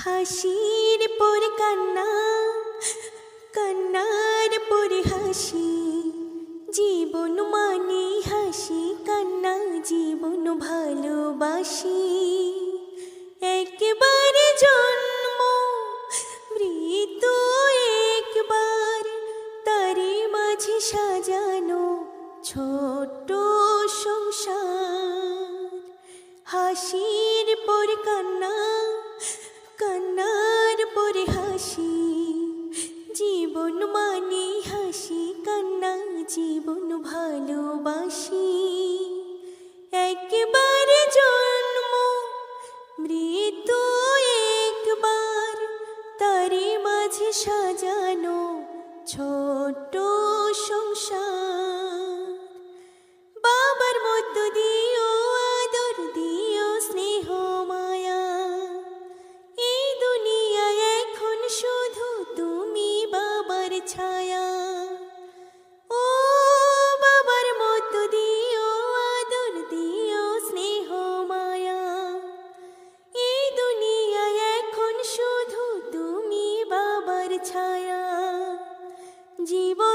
হাসির পর কান্না, কান্নার পর হাসি, জীবন মানে হাসি কান্না, জীবন ভালোবাসি। একবার জন্ম মৃত্যু একবার, তারি মাঝে সাজানো ছোট্ট সংসার। হাসির পর কান্না, কান্নার পরে হাসি, জীবন মানে হাসি কান্না, জীবন ভালোবাসি। একবার জন্ম মৃত্যু একবার, তারি মাঝে সাজানো ছোট্ট সংসার। বাবার মতো দিও আদর, দিও স্নেহ মায়া, এই দুনিয়ায় এখন শুধু তুমি বাবার ছায়া। ও বাবার মতো দিও আদর, দিও স্নেহ মায়া, এই দুনিয়ায় এখন শুধু তুমি বাবার ছায়া। জীবন